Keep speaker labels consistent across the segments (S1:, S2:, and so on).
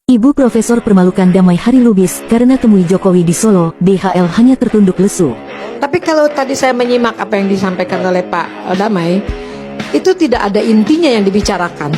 S1: Ibu Profesor permalukan Damai Hari Lubis karena temui Jokowi di Solo, DHL hanya tertunduk lesu.
S2: Tapi kalau tadi saya menyimak apa yang disampaikan oleh Pak Damai, itu tidak ada intinya yang dibicarakan.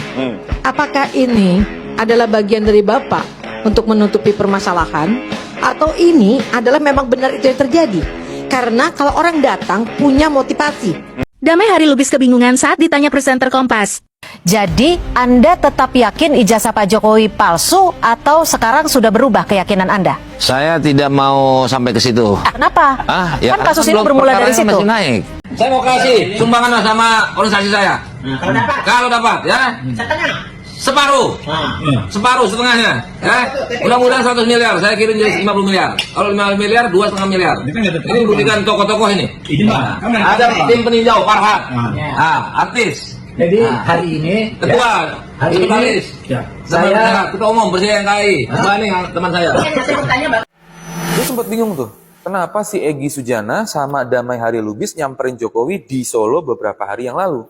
S2: Apakah ini adalah bagian dari Bapak untuk menutupi permasalahan, atau ini adalah memang benar itu yang terjadi? Karena kalau orang datang punya motivasi.
S3: Damai Hari Lubis kebingungan saat ditanya presenter Kompas.
S4: Jadi Anda tetap yakin ijazah Pak Jokowi palsu atau sekarang sudah berubah keyakinan Anda?
S5: Saya tidak mau sampai ke situ.
S4: Kenapa?
S5: Ya
S4: kan kasus ini
S5: belum,
S4: bermula dari
S5: perkaranya
S4: situ.
S5: masih naik. Saya mau kasih sumbangan sama organisasi saya. Kalau dapat ya. Separuh. Separuh setengahnya. Ya. Mudah-mudahan 100 miliar. Saya kirim jadi 50 miliar. Kalau 5 miliar, 2,5 miliar. Ini buktikan tokoh-tokoh ini. Ada tim peninjau, Farhad. Artis.
S6: Jadi hari ini
S5: Ketua, sekretaris, saya ketua umum Presiden KAI, ini teman saya.
S7: Gue sempat bingung tuh, kenapa si Egy Sujana sama Damai Hari Lubis nyamperin Jokowi di Solo beberapa hari yang lalu?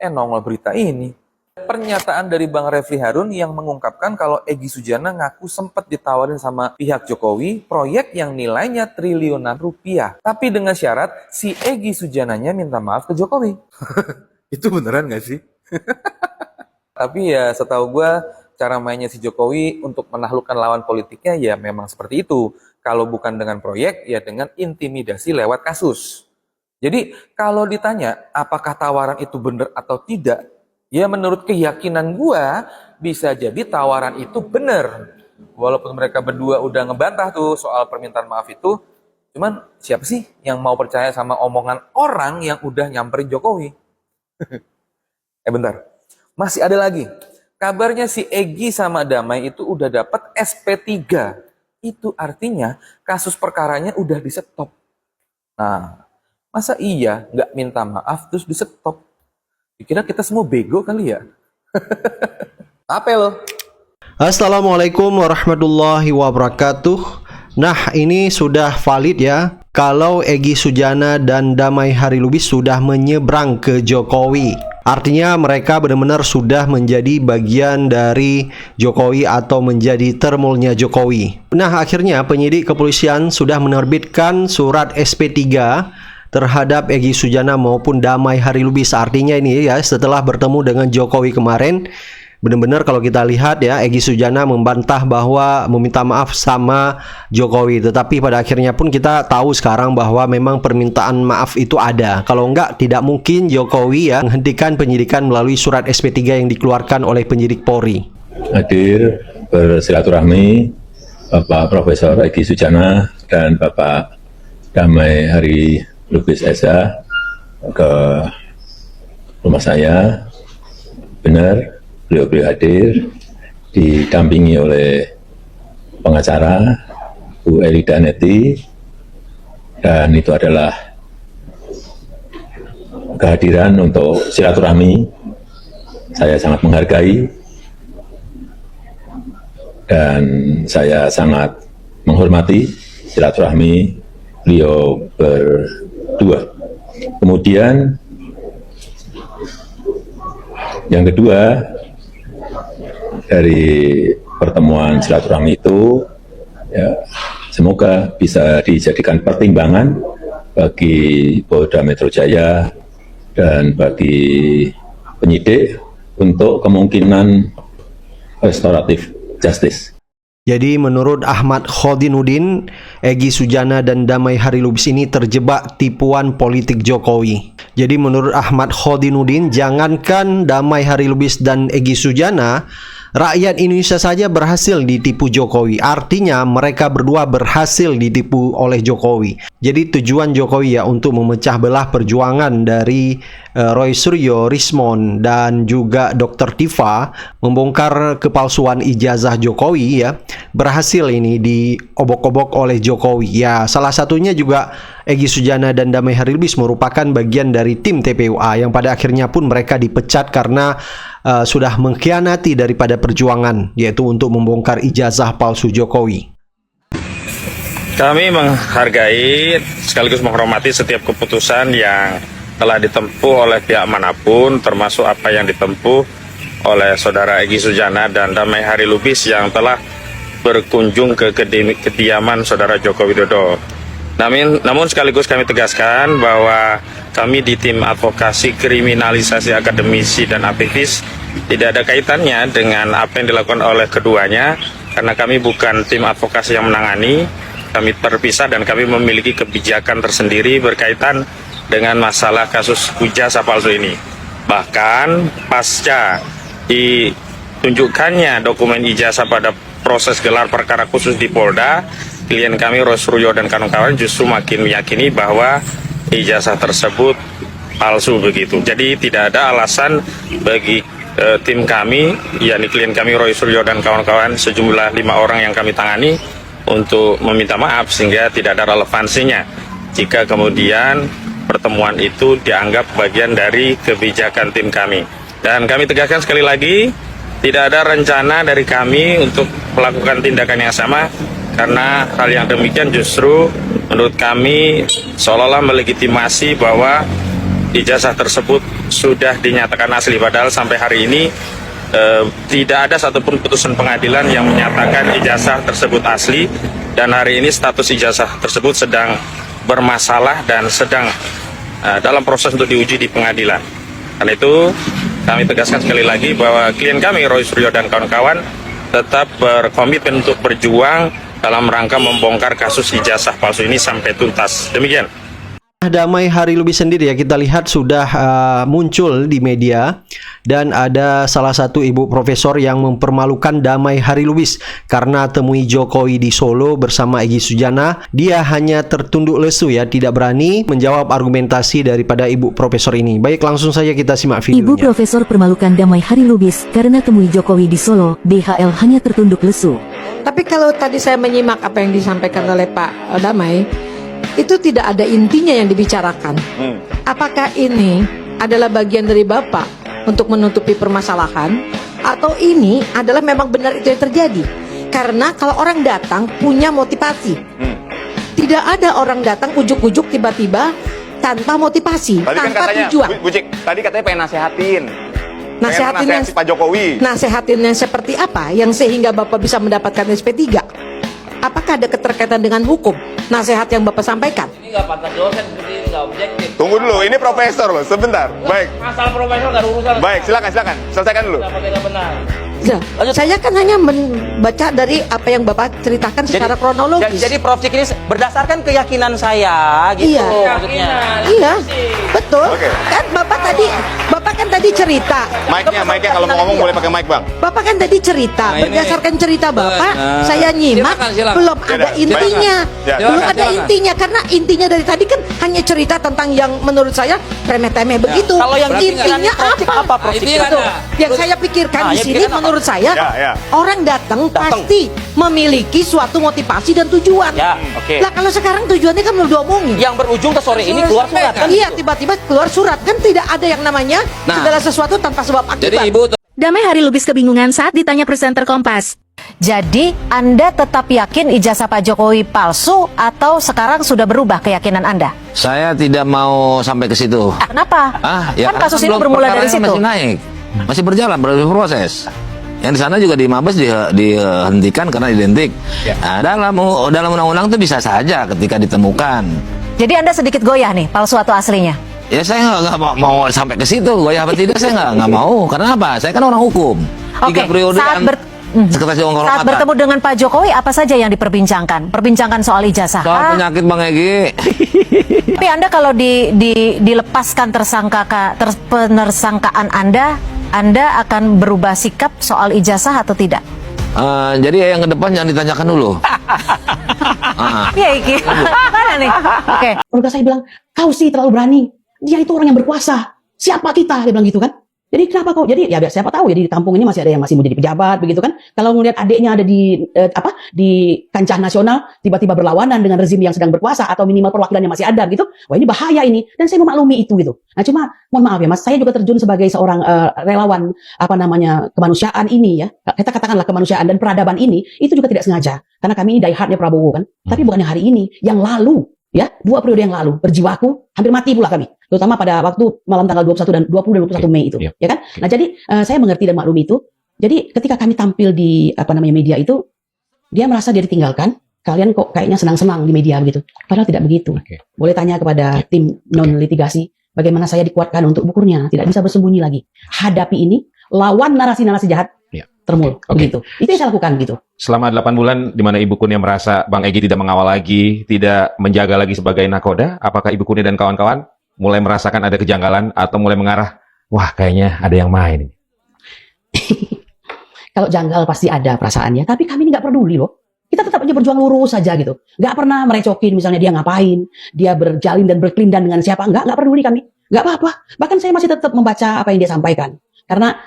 S7: Nongol berita ini. Pernyataan dari Bang Refli Harun yang mengungkapkan kalau Egy Sujana ngaku sempat ditawarin sama pihak Jokowi proyek yang nilainya triliunan rupiah. Tapi dengan syarat si Egy Sujananya minta maaf ke Jokowi. Itu beneran gak sih? Tapi ya setahu gue cara mainnya si Jokowi untuk menaklukkan lawan politiknya ya memang seperti itu. Kalau bukan dengan proyek ya dengan intimidasi lewat kasus. Jadi kalau ditanya apakah tawaran itu benar atau tidak, ya menurut keyakinan gue bisa jadi tawaran itu benar. Walaupun mereka berdua udah ngebantah tuh soal permintaan maaf itu, cuman siapa sih yang mau percaya sama omongan orang yang udah nyamperin Jokowi? Bentar, masih ada lagi. Kabarnya si Egy sama Damai itu udah dapat SP3. Itu artinya kasus perkaranya udah di-stop. Nah, masa iya nggak minta maaf terus di-stop? Dikira kita semua bego kali ya? Apa lo?
S8: Assalamualaikum warahmatullahi wabarakatuh. Nah, ini sudah valid ya. Kalau Egy Sujana dan Damai Hari Lubis sudah menyeberang ke Jokowi. Artinya mereka benar-benar sudah menjadi bagian dari Jokowi atau menjadi termulnya Jokowi. Nah, akhirnya penyidik kepolisian sudah menerbitkan surat SP3 terhadap Egy Sujana maupun Damai Hari Lubis. Artinya ini ya, setelah bertemu dengan Jokowi kemarin, benar-benar kalau kita lihat ya, Egy Sujana membantah bahwa meminta maaf sama Jokowi. Tetapi pada akhirnya pun kita tahu sekarang bahwa memang permintaan maaf itu ada. Kalau enggak, tidak mungkin Jokowi ya menghentikan penyidikan melalui surat SP3 yang dikeluarkan oleh penyidik Polri.
S9: Hadir bersilaturahmi Bapak Profesor Egy Sujana dan Bapak Damai Hari Lubis SH ke rumah saya. Benar, beliau hadir didampingi oleh pengacara Bu Elida Neti, dan itu adalah kehadiran untuk silaturahmi. Saya sangat menghargai dan saya sangat menghormati silaturahmi beliau berdua. Kemudian yang kedua, dari pertemuan silaturahmi itu ya, semoga bisa dijadikan pertimbangan bagi Polda Metro Jaya dan bagi penyidik untuk kemungkinan restoratif justice.
S8: Jadi menurut Ahmad Khodinuddin, Egy Sujana dan Damai Hari Lubis ini terjebak tipuan politik Jokowi. Jadi menurut Ahmad Khodinuddin, jangankan Damai Hari Lubis dan Egy Sujana, rakyat Indonesia saja berhasil ditipu Jokowi. Artinya mereka berdua berhasil ditipu oleh Jokowi. Jadi tujuan Jokowi ya untuk memecah belah perjuangan dari Roy Suryo, Rismon, dan juga Dr. Tifa, membongkar kepalsuan ijazah Jokowi ya, berhasil ini diobok-obok oleh Jokowi. Ya, salah satunya juga Egy Sujana dan Damai Hari Lubis merupakan bagian dari tim TPUA yang pada akhirnya pun mereka dipecat karena sudah mengkhianati daripada perjuangan, yaitu untuk membongkar ijazah palsu Jokowi.
S10: Kami menghargai sekaligus menghormati setiap keputusan yang telah ditempuh oleh pihak manapun, termasuk apa yang ditempuh oleh saudara Egy Sujana dan Damai Hari Lubis yang telah berkunjung ke kediaman Saudara Joko Widodo. Namun sekaligus kami tegaskan bahwa kami di tim advokasi kriminalisasi akademisi dan aktivis tidak ada kaitannya dengan apa yang dilakukan oleh keduanya, karena kami bukan tim advokasi yang menangani. Kami terpisah dan kami memiliki kebijakan tersendiri berkaitan dengan masalah kasus ijazah palsu ini. Bahkan pasca ditunjukkannya dokumen ijazah pada proses gelar perkara khusus di Polda, klien kami Roy Suryo dan kawan-kawan justru makin meyakini bahwa ijazah tersebut palsu begitu. Jadi tidak ada alasan bagi tim kami, yakni klien kami Roy Suryo dan kawan-kawan, sejumlah 5 orang yang kami tangani, untuk meminta maaf, sehingga tidak ada relevansinya jika kemudian pertemuan itu dianggap bagian dari kebijakan tim kami. Dan kami tegaskan sekali lagi, tidak ada rencana dari kami untuk melakukan tindakan yang sama, karena hal yang demikian justru menurut kami seolah-olah melegitimasi bahwa ijazah tersebut sudah dinyatakan asli, padahal sampai hari ini tidak ada satupun putusan pengadilan yang menyatakan ijazah tersebut asli, dan hari ini status ijazah tersebut sedang bermasalah dan sedang dalam proses untuk diuji di pengadilan. Karena itu kami tegaskan sekali lagi bahwa klien kami Roy Suryo dan kawan-kawan tetap berkomitmen untuk berjuang dalam rangka membongkar kasus ijazah palsu ini sampai tuntas. Demikian.
S8: Damai Hari Lubis sendiri ya, kita lihat sudah muncul di media, dan ada salah satu ibu profesor yang mempermalukan Damai Hari Lubis karena temui Jokowi di Solo bersama Egy Sujana. Dia hanya tertunduk lesu ya, tidak berani menjawab argumentasi daripada ibu profesor ini. Baik, langsung saja kita simak videonya.
S1: Ibu profesor permalukan Damai Hari Lubis karena temui Jokowi di Solo, DHL hanya tertunduk lesu.
S2: Tapi kalau tadi saya menyimak apa yang disampaikan oleh Pak Damai, itu tidak ada intinya yang dibicarakan. Apakah ini adalah bagian dari Bapak untuk menutupi permasalahan, atau ini adalah memang benar itu yang terjadi? Karena kalau orang datang punya motivasi. Tidak ada orang datang ujuk-ujuk tiba-tiba tanpa motivasi,
S6: tadi
S2: tanpa
S6: kan katanya,
S2: tujuan.
S6: Bu Cik, tadi katanya pengen nasehatin.
S2: Nasehatin
S6: Pengen nasehati Pak Jokowi.
S2: Nasehatin yang seperti apa yang sehingga Bapak bisa mendapatkan SP3? Apakah ada keterkaitan dengan hukum nasihat yang Bapak sampaikan?
S5: Ini nggak pantas dosen seperti ini, nggak objektif.
S6: Tunggu dulu, ini profesor loh, sebentar. Baik.
S5: Masalah profesor nggak ada urusan.
S6: Baik, silakan. Selesaikan dulu.
S5: Tidak benar.
S2: Ya, saya kan hanya membaca dari apa yang Bapak ceritakan secara kronologis.
S11: Jadi Prof Cik ini berdasarkan keyakinan saya gitu
S2: Iya.
S11: maksudnya.
S2: Iya, betul.
S6: Oke.
S2: Kan Bapak kan tadi cerita.
S6: Mic-nya kalau mau ngomong boleh pakai mic, Bang.
S2: Bapak kan tadi cerita,
S5: Nah, ini-
S2: berdasarkan cerita Bapak, saya nyimak,
S5: Silakan.
S2: belum ada
S6: Baik.
S2: intinya.
S6: Ya,
S2: Belum
S5: silakan,
S2: ada
S5: silakan.
S2: intinya, karena intinya dari tadi kan hanya cerita tentang yang menurut saya remeh-temeh begitu.
S11: Kalau yang
S2: intinya
S11: Prof Cik apa Prof Cik?
S5: Intinya
S2: Itu
S5: ada.
S2: yang saya pikirkan
S11: Ah,
S2: di
S11: yang
S2: sini
S11: pikirkan apa?
S2: menurut saya,
S6: Ya.
S2: orang datang pasti memiliki suatu motivasi dan tujuan.
S11: Ya, oke.
S2: Lah kalau sekarang tujuannya kan belum diomongin.
S11: Yang berujung ke sore ini keluar surat kan?
S2: Iya, tiba-tiba keluar surat, kan tidak ada yang namanya
S5: Nah.
S2: segala sesuatu tanpa sebab
S5: Jadi
S2: akibat.
S5: Ibu
S3: Damai Hari Lubis kebingungan saat ditanya presenter Kompas.
S4: Jadi Anda tetap yakin ijazah Pak Jokowi palsu atau sekarang sudah berubah keyakinan Anda?
S5: saya tidak mau sampai ke situ.
S4: Kenapa?
S5: Ya
S4: Kan kasus ini
S5: belum,
S4: bermula dari
S5: perkaranya
S4: situ.
S5: masih naik, masih berjalan, berproses. Yang di sana juga di Mabes dihentikan karena identik. Nah, dalam undang-undang itu bisa saja ketika ditemukan.
S4: Jadi Anda sedikit goyah nih, palsu atau aslinya?
S5: Ya saya nggak mau sampai ke situ, goyah apa tidak saya nggak mau. Karena apa? Saya kan orang hukum.
S4: Oke,
S5: 3 periode Sekretaris Dewan
S4: saat
S5: Kehormatan.
S4: bertemu dengan Pak Jokowi, apa saja yang diperbincangkan? Perbincangan soal ijazah.
S5: Soal penyakit Bang Egy.
S4: Tapi Anda kalau dilepaskan penersangkaan Anda akan berubah sikap soal ijazah atau tidak?
S5: Jadi yang ke depan jangan ditanyakan dulu.
S4: Iya, Iki. Mana nih? Oke.
S12: Keluarga saya bilang, kau sih terlalu berani. Dia itu orang yang berkuasa. Siapa kita? Dia bilang gitu kan. Jadi kenapa kau? Jadi ya siapa tahu. Jadi di kampung ini masih ada yang masih mau jadi pejabat begitu kan. Kalau ngelihat adiknya ada di kancah nasional tiba-tiba berlawanan dengan rezim yang sedang berkuasa atau minimal perwakilannya masih ada gitu. Wah, ini bahaya ini. Dan saya memaklumi itu gitu. Nah, cuma mohon maaf ya Mas, saya juga terjun sebagai seorang relawan kemanusiaan ini ya. Kita katakanlah kemanusiaan dan peradaban ini itu juga tidak sengaja. Karena kami ini die hardnya Prabowo kan. Tapi bukannya hari ini, yang lalu ya, 2 periode yang lalu berjiwaku hampir mati pula kami, terutama pada waktu malam tanggal 21 dan 20 dan 21 Mei itu, ya kan? Nah, jadi saya mengerti dan maklumi itu. Jadi ketika kami tampil di media itu, dia merasa dia ditinggalkan. Kalian kok kayaknya senang-senang di media begitu. Padahal tidak begitu. Boleh tanya kepada tim non-litigasi, bagaimana saya dikuatkan untuk bukurnya. Tidak bisa bersembunyi lagi. Hadapi ini, lawan narasi-narasi jahat, termul. Begitu. Itu yang saya lakukan gitu.
S13: Selama 8 bulan di mana Ibu Kurnia merasa Bang Egy tidak mengawal lagi, tidak menjaga lagi sebagai nakoda, apakah Ibu Kurnia dan kawan-kawan mulai merasakan ada kejanggalan atau mulai mengarah, wah kayaknya ada yang main ini?
S12: Kalau janggal pasti ada perasaannya, tapi kami ini nggak peduli loh. Kita tetap aja berjuang lurus saja gitu. Nggak pernah merecokin misalnya dia ngapain, dia berjalin dan berkelindan dengan siapa. Nggak peduli kami. Nggak apa-apa. Bahkan saya masih tetap membaca apa yang dia sampaikan. Karena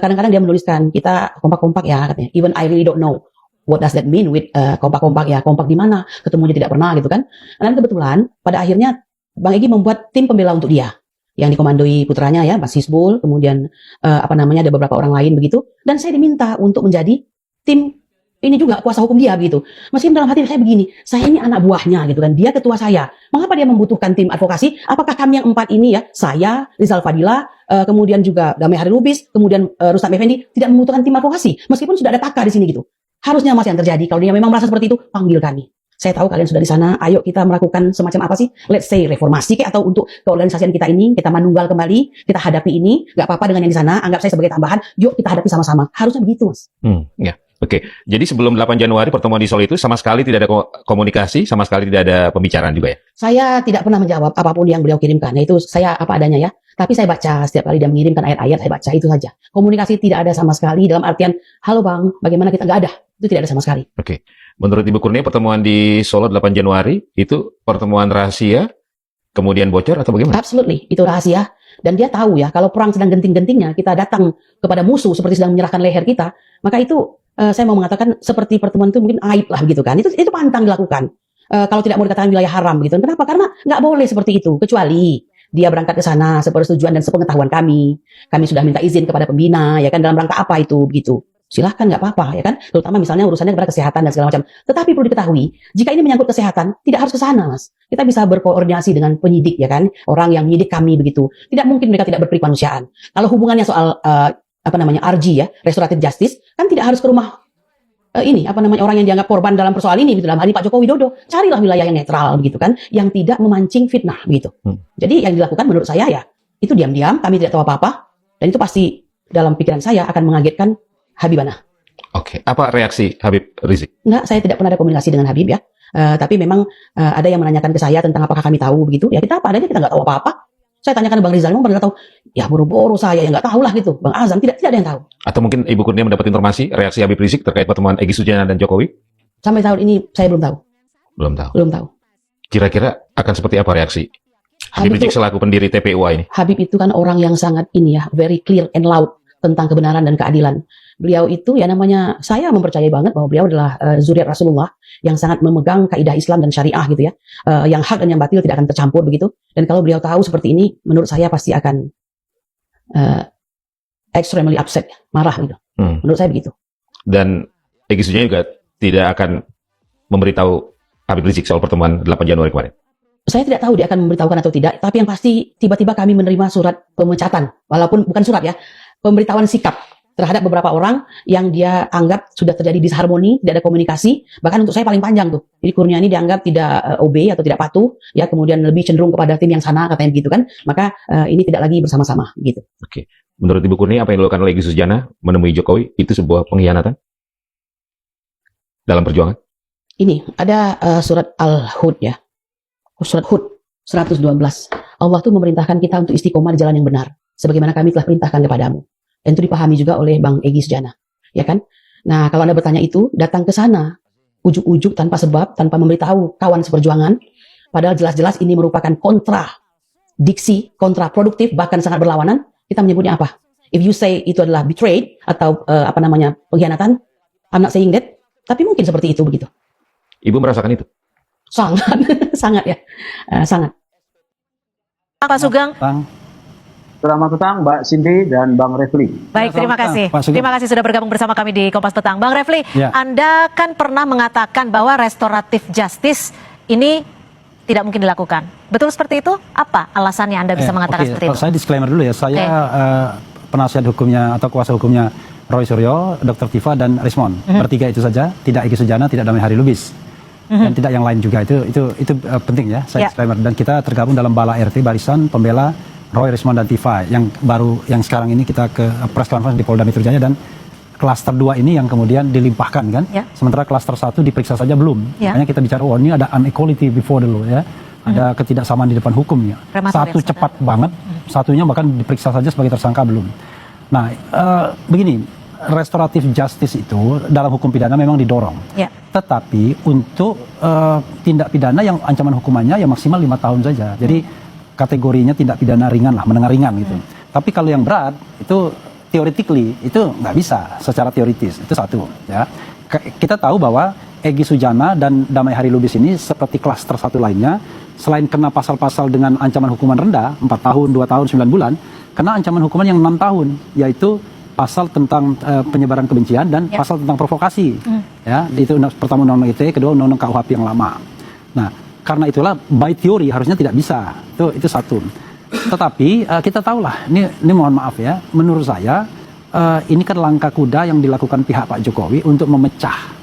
S12: kadang-kadang dia menuliskan, kita kompak-kompak ya katanya. Even I really don't know what does that mean with kompak-kompak ya. Kompak di mana? Ketemunya tidak pernah gitu kan. Dan kebetulan pada akhirnya Bang Egy membuat tim pembela untuk dia. Yang dikomandoi putranya ya, Mas Hisbul. Kemudian ada beberapa orang lain begitu. Dan saya diminta untuk menjadi tim ini juga kuasa hukum dia gitu. Meskipun dalam hati saya begini, saya ini anak buahnya gitu kan. Dia ketua saya. Mengapa dia membutuhkan tim advokasi? Apakah kami yang 4 ini ya, saya, Rizal Fadila, kemudian juga Damai Hari Lubis, kemudian Rustam Effendi tidak membutuhkan tim advokasi? Meskipun sudah ada taka di sini gitu. Harusnya masih yang terjadi. Kalau dia memang merasa seperti itu, panggil kami. Saya tahu kalian sudah di sana. Ayo kita melakukan semacam apa sih? Let's say reformasi atau untuk keorganisasian kita ini, kita manunggal kembali, kita hadapi ini. Gak apa-apa dengan yang di sana. Anggap saya sebagai tambahan. Yuk kita hadapi sama-sama. Harusnya begitu, Mas.
S13: Ya. Oke, jadi sebelum 8 Januari pertemuan di Solo itu sama sekali tidak ada komunikasi, sama sekali tidak ada pembicaraan juga ya?
S12: Saya tidak pernah menjawab apapun yang beliau kirimkan. Itu saya apa adanya ya. Tapi saya baca setiap kali dia mengirimkan ayat-ayat, saya baca itu saja. Komunikasi tidak ada sama sekali dalam artian, halo Bang, bagaimana kita? Nggak ada. Itu tidak ada sama sekali.
S13: Oke, menurut Ibu Kurnia pertemuan di Solo 8 Januari itu pertemuan rahasia, kemudian bocor atau bagaimana?
S12: Absolutely, itu rahasia. Dan dia tahu ya, kalau perang sedang genting-gentingnya, kita datang kepada musuh seperti sedang menyerahkan leher kita, maka itu saya mau mengatakan seperti pertemuan itu mungkin aib lah begitu kan. Itu pantang dilakukan. Kalau tidak mau dikatakan wilayah haram begitu. Kenapa? Karena nggak boleh seperti itu. Kecuali dia berangkat ke sana sepersetujuan dan sepengetahuan kami. Kami sudah minta izin kepada pembina, ya kan, dalam rangka apa itu begitu. Silahkan, nggak apa-apa ya kan. Terutama misalnya urusannya kepada kesehatan dan segala macam. Tetapi perlu diketahui, jika ini menyangkut kesehatan, tidak harus ke sana, Mas. Kita bisa berkoordinasi dengan penyidik ya kan, orang yang menyidik kami begitu. Tidak mungkin mereka tidak berperikmanusiaan. Kalau hubungannya soal RG ya, restoratif justice, kan tidak harus ke rumah orang yang dianggap korban dalam persoalan ini, gitu, dalam hal ini Pak Joko Widodo. Carilah wilayah yang netral begitu kan, yang tidak memancing fitnah begitu. Jadi yang dilakukan menurut saya ya, itu diam-diam, kami tidak tahu apa-apa, dan itu pasti dalam pikiran saya akan mengagetkan Habibana.
S13: Oke, apa reaksi Habib Rizik?
S12: Enggak, saya tidak pernah ada komunikasi dengan Habib ya. Tapi memang ada yang menanyakan ke saya tentang apakah kami tahu begitu. Ya kita apa adanya, kita nggak tahu apa-apa. Saya tanyakan ke Bang Rizal, memang pernah tahu? Ya boro-boro saya yang nggak tahu lah gitu. Bang Azam tidak ada yang tahu.
S13: Atau mungkin Ibu Kurnia mendapat informasi reaksi Habib Rizik terkait pertemuan Egy Sujana dan Jokowi?
S12: Sampai tahun ini saya belum tahu.
S13: Belum tahu.
S12: Belum tahu.
S13: Kira-kira akan seperti apa reaksi Habib Rizik selaku pendiri TPUA ini?
S12: Habib itu kan orang yang sangat very clear and loud tentang kebenaran dan keadilan. Beliau itu ya namanya, saya mempercayai banget bahwa beliau adalah zuriat Rasulullah yang sangat memegang kaidah Islam dan syariah gitu ya. Yang hak dan yang batil tidak akan tercampur begitu. Dan kalau beliau tahu seperti ini, menurut saya pasti akan extremely upset, marah gitu. Menurut saya begitu.
S13: Dan Egy Sujana juga tidak akan memberitahu Habib Rizik soal pertemuan 8 Januari kemarin?
S12: Saya tidak tahu dia akan memberitahukan atau tidak, tapi yang pasti tiba-tiba kami menerima surat pemecatan, walaupun bukan surat ya, pemberitahuan sikap terhadap beberapa orang yang dia anggap sudah terjadi disharmoni, tidak ada komunikasi. Bahkan untuk saya paling panjang tuh. Jadi Kurnia ini dianggap tidak obey atau tidak patuh, ya, kemudian lebih cenderung kepada tim yang sana katanya begitu kan. Maka ini tidak lagi bersama-sama gitu.
S13: Oke. Menurut Ibu Kurnia, apa yang dilakukan oleh Egy Sujana menemui Jokowi itu sebuah pengkhianatan dalam perjuangan? Ini ada surat Al-Hud ya. Surat Hud 112. Allah tuh memerintahkan kita untuk istiqomah di jalan yang benar, sebagaimana kami telah perintahkan kepadamu. Dan itu dipahami juga oleh Bang Egy Sujana, ya kan? Nah, kalau Anda bertanya itu, datang ke sana, ujuk-ujuk tanpa sebab, tanpa memberitahu kawan seperjuangan, padahal jelas-jelas ini merupakan kontradiksi, kontraproduktif, bahkan sangat berlawanan, kita menyebutnya apa? If you say itu adalah betrayed, atau pengkhianatan, I'm not saying that, tapi mungkin seperti itu begitu. Ibu merasakan itu?
S12: Sangat, sangat ya, sangat.
S3: Pak Sugeng.
S14: Selamat petang Mbak Cindy dan Bang Refli.
S3: Baik, terima kasih. Terima kasih sudah bergabung bersama kami di Kompas Petang. Bang Refli, Anda kan pernah mengatakan bahwa restoratif justice ini tidak mungkin dilakukan. Betul seperti itu? Apa alasannya Anda bisa mengatakan seperti itu?
S15: Saya disclaimer dulu ya, saya penasihat hukumnya atau kuasa hukumnya Roy Suryo, Dr. Tifa dan Rismond. Bertiga itu saja, tidak Egy Sujana, tidak Damai Hari Lubis. Dan tidak yang lain juga. Itu penting ya, saya disclaimer. Dan kita tergabung dalam Bala RT, Barisan Pembela Roy, Rismond dan Tifa yang sekarang ini kita ke press conference di Polda Metro Jaya, dan klaster 2 ini yang kemudian dilimpahkan kan. Sementara klaster 1 diperiksa saja belum. Makanya kita bicara ini ada unequality before the law ya. Ada ketidaksamaan di depan hukumnya. Satu cepat banget, satunya bahkan diperiksa saja sebagai tersangka belum. Nah, begini, restoratif justice itu dalam hukum pidana memang didorong. Tetapi untuk tindak pidana yang ancaman hukumannya ya maksimal 5 tahun saja. Jadi kategorinya tindak pidana ringan lah, menengah ringan gitu. Tapi kalau yang berat itu theoretically itu nggak bisa secara teoritis. Itu satu ya. Kita tahu bahwa Egy Sujana dan Damai Hari Lubis ini seperti klaster 1 lainnya, selain kena pasal-pasal dengan ancaman hukuman rendah 4 tahun, 2 tahun, 9 bulan, kena ancaman hukuman yang 6 tahun, yaitu pasal tentang penyebaran kebencian dan pasal tentang provokasi. Ya, itu pertama Undang-Undang ITE, kedua Undang-Undang KUHP yang lama. Nah, karena itulah by theory harusnya tidak bisa. Itu satu. Tetapi kita tahulah, ini mohon maaf ya, menurut saya ini kan langkah kuda yang dilakukan pihak Pak Jokowi untuk memecah.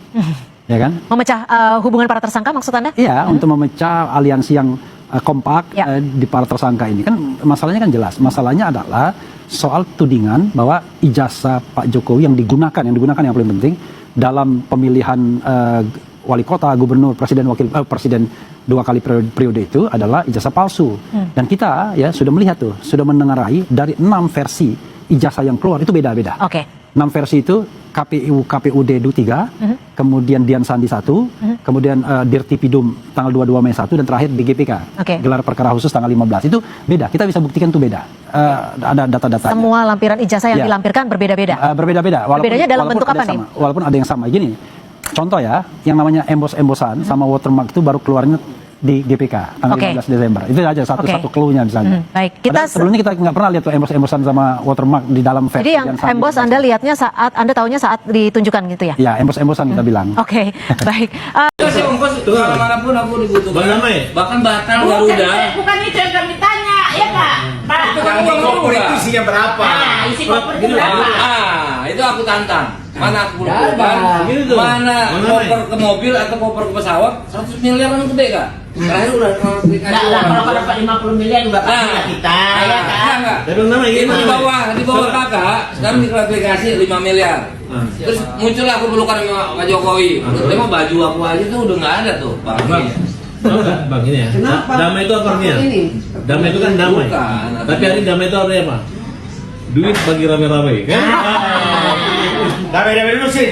S15: Ya kan?
S3: Memecah hubungan para tersangka maksud Anda?
S15: Iya, untuk memecah aliansi yang kompak di para tersangka ini. Kan masalahnya kan jelas. Masalahnya adalah soal tudingan bahwa ijazah Pak Jokowi yang digunakan yang paling penting dalam pemilihan wali kota, gubernur, presiden, presiden 2 kali periode itu adalah ijazah palsu. Dan kita ya sudah melihat tuh, sudah mendengarai dari 6 versi ijazah yang keluar itu beda-beda. 6 versi itu KPUD 3, kemudian Dian Sandi 1, kemudian Dirtipidum tanggal 22 Mei 1, dan terakhir di GPK gelar perkara khusus tanggal 15. Itu beda, kita bisa buktikan itu beda. Ada data-datanya.
S3: Semua lampiran ijazah yang dilampirkan berbeda-beda.
S15: Berbeda-beda.
S3: Berbedanya dalam bentuk apa nih?
S15: Walaupun ada yang sama. Gini, contoh ya, yang namanya embos-embosan sama watermark itu baru keluarnya di GPK tanggal 15 Desember. Itu aja satu clue-nya misalnya.
S3: Baik,
S15: sebelumnya kita nggak pernah lihat tuh embos-embosan sama watermark di dalam versi.
S3: Jadi yang embos Anda lihatnya Anda tahunya saat ditunjukkan gitu ya?
S15: Ya, embos-embosan kita bilang.
S3: Oke, baik.
S5: Saya ongkos kemanapun aku dibutuhkan. Bahkan batal Garuda.
S16: Bukan itu yang kami tanya, ya Pak. Pak,
S5: kamu ngomong
S16: isinya berapa? Nah, isi koper itu berapa?
S5: Itu aku tantang. Mana aku mana koper ke mobil atau koper ke pesawat 100 miliar kan gede kak? Terakhir udah
S16: kalau dapat 50 miliar juga pasti kita.
S5: Enggak. Di bawah kakak sekarang diklarifikasi 5 miliar. Terus muncullah aku pelukan sama Pak Jokowi. Tema baju aku aja tuh udah nggak ada tuh Pak.
S17: Bang ini ya. Damai itu apa artinya? Damai itu kan damai. Tapi hari damai itu artinya apa? Duit bagi rame-rame kan?
S18: Damai dulu sih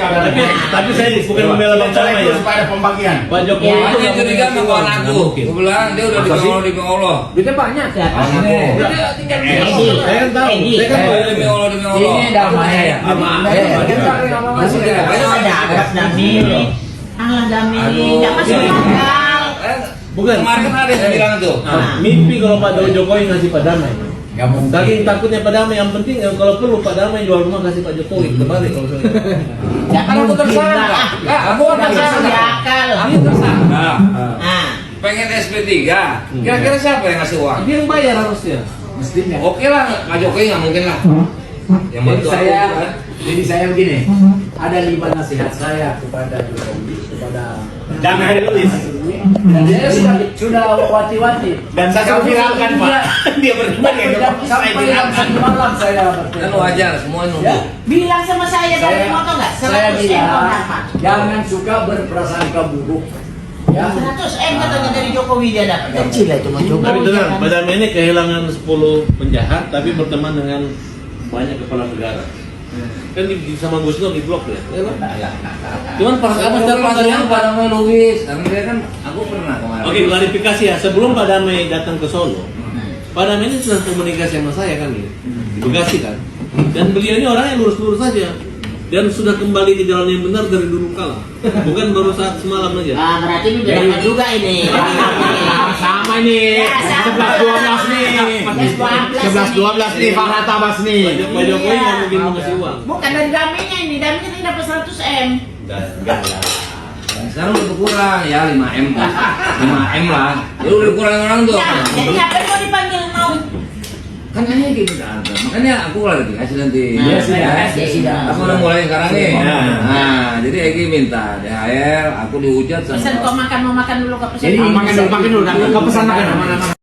S17: tapi saya bukan membela Bang Damai ya.
S18: Supaya ada pembagian.
S17: Pak Jokowi itu
S5: yang curiga sama kawan aku. Gue bilang dia udah demi Allah. Duitnya banyak ya. Duitnya tinggal
S17: saya kan tahu. Saya kan
S5: demi Allah.
S16: Ini damai ya. Masih ada damai. Enggak masih tanggal.
S17: Bukan.
S5: Kemarin kan ada yang bilang tuh.
S17: Mimpi kalau Pak Jokowi ngasih Pak Damai. Saking takutnya Pak Damai, yang penting kalau perlu Pak Damai jual rumah kasih Pak Jokowi. Kembali kalau saya.
S5: Jangan aku tersangka. Aku tersangka. Ini tersangka. Pengen SP3. Kira-kira siapa yang ngasih uang?
S17: Dia yang bayar harusnya.
S5: Mestinya. Oke lah, Pak Jokowi nggak mungkin lah. Yang bantu
S18: Jadi saya begini, ada 5 nasihat saya kepada Jokowi, kepada Damai Hari Lubis. Dan saya sudah wati-wati. Dan saya viralkan Pak. Dia berdebat sampai malam saya berdebat.
S5: Kan wajar, semua nunggu.
S16: Bilang sama saya dari foto nggak?
S18: Saya bilang jangan suka berprasangka buruk. Ya.
S16: 100M katanya dari Jokowi dia dapat. Kecil itu mah Jokowi.
S17: Tapi tenang, Pak Damai ini kehilangan 10 penjahat, tapi berteman dengan banyak kepala negara. Kan sama Gus Dur di blok ya.
S5: Cuman pas kamu sudah pasangnya Pak Damai Lubis, karena dia kan aku pernah kemarin.
S17: Oke, klarifikasi ya. Sebelum Pak Damai datang ke Solo, Pak Damai ini sudah komunikasi sama saya kan gitu, di Bekasi kan. Dan beliau ini orang yang lurus-lurus saja. Dan sudah kembali ke jalan yang benar dari dulu kala. Bukan baru saat semalam aja.
S16: Ah, berarti ini udah juga ini.
S18: Sama nih. 11-12 nih. 11-12 nih Pak Tabas nih.
S17: Pak Jokowi nggak mungkin ngasih uang.
S16: Bukan dari Damainya ini. Damainya tadi dapat 100M.
S17: Enggak lah.
S5: Sekarang udah berkurang ya 5M lah. 5M lah. Ya udah berkurang orang tuh.
S16: Jadi apa yang mau dipanggil mau?
S5: Kan Egi minta antar, makanya aku klarifikasi nanti.
S18: Iya, sudah.
S5: Aku udah mulai sekarang nih. Nah, jadi Egi minta DHL, aku dihujat sama.
S16: Pesan kok makan, mau makan dulu ke pesan.
S18: Jadi makan dulu, nanti kau pesan makan.